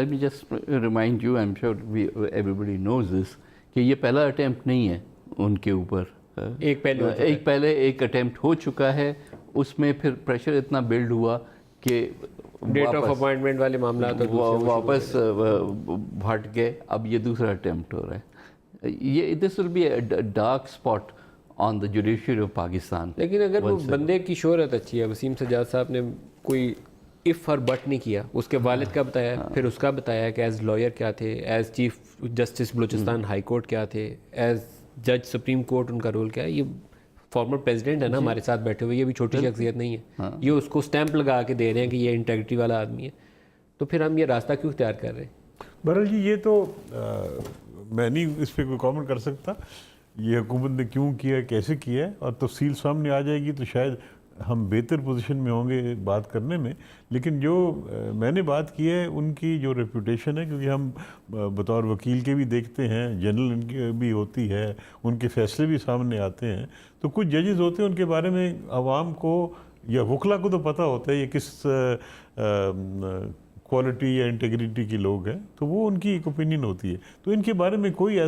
Let me just remind you, I'm sure everybody knows this, کہ یہ پہلا attempt نہیں ہے ان کے اوپر. ایک پہلے ایک اٹیمپٹ ہو چکا ہے, اس میں پھر پریشر اتنا بلڈ ہوا کہ ڈیٹ آف اپوائنٹمنٹ والے معاملات واپس بھٹ گئے. اب یہ دوسرا اٹیمپٹ ہو رہا ہے. یہ this will be a dark spot on the judiciary of Pakistan. لیکن اگر وہ بندے کی شہرت اچھی ہے, وسیم سجاد صاحب نے کوئی اف اور بٹ نہیں کیا, اس کے والد کا بتایا, پھر اس کا بتایا کہ ایز لائر کیا تھے, as chief justice Balochistan high court کیا تھے, ایز جج سپریم کورٹ ان کا رول کیا ہے. یہ فارمر پریزیڈنٹ ہے نا ہمارے ساتھ بیٹھے ہوئے, یہ بھی چھوٹی شخصیت نہیں ہے. یہ اس کو اسٹیمپ لگا کے دے رہے ہیں کہ یہ انٹیگریٹی والا آدمی ہے, تو پھر ہم یہ راستہ کیوں اختیار کر رہے ہیں؟ بہرحال جی یہ تو میں نہیں اس پہ کوئی کامنٹ کر سکتا, یہ حکومت نے کیوں کیا ہے, کیسے کیا ہے, اور تفصیل سامنے آ جائے گی تو شاید ہم بہتر پوزیشن میں ہوں گے بات کرنے میں. لیکن جو میں نے بات کی ہے ان کی جو ریپوٹیشن ہے, کیونکہ ہم بطور وکیل کے بھی دیکھتے ہیں, جنرل ان کی بھی ہوتی ہے, ان کے فیصلے بھی سامنے آتے ہیں, تو کچھ ججز ہوتے ہیں ان کے بارے میں عوام کو یا وکلا کو تو پتہ ہوتا ہے یہ کس کوالٹی یا انٹیگریٹی کے لوگ ہیں, تو وہ ان کی ایک اوپینین ہوتی ہے. تو ان کے بارے میں کوئی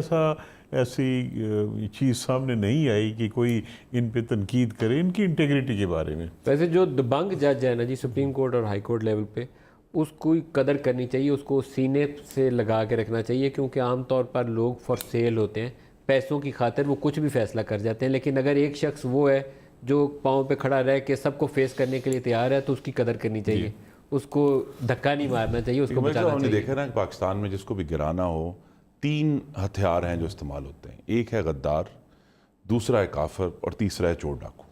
ایسی چیز سامنے نہیں آئی کہ کوئی ان پہ تنقید کرے ان کی انٹیگریٹی کے بارے میں. ویسے جو دبنگ جج ہے نا جی سپریم کورٹ اور ہائی کورٹ لیول پہ, اس کو قدر کرنی چاہیے, اس کو سینے سے لگا کے رکھنا چاہیے, کیونکہ عام طور پر لوگ فار سیل ہوتے ہیں, پیسوں کی خاطر وہ کچھ بھی فیصلہ کر جاتے ہیں. لیکن اگر ایک شخص وہ ہے جو پاؤں پہ کھڑا رہ کے سب کو فیس کرنے کے لیے تیار ہے, تو اس کی قدر کرنی چاہیے, اس کو دھکا نہیں مارنا چاہیے, اس کو بچانا چاہیے. دیکھا نا پاکستان میں جس کو بھی گرانا ہو, 3 ہتھیار ہیں جو استعمال ہوتے ہیں. ایک ہے غدار, دوسرا ہے کافر, اور تیسرا ہے چور ڈاکو.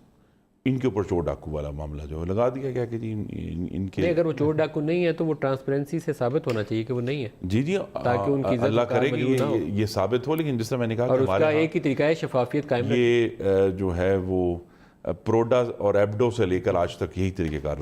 ان کے اوپر چور ڈاکو والا معاملہ جو ہے لگا دیا گیا کہ جی ان کے, اگر وہ چور ڈاکو نہیں ہے تو وہ ٹرانسپیرنسی سے ثابت ہونا چاہیے کہ وہ نہیں ہے. جی تاکہ ان کی اللہ کرے کہ یہ ثابت ہو. لیکن جس طرح میں نے کہا اور اس کا ایک ہی طریقہ ہے شفافیت قائم. یہ جو ہے وہ پروڈا اور ایبڈو سے لے کر آج تک یہی طریقہ کار رہا ہے.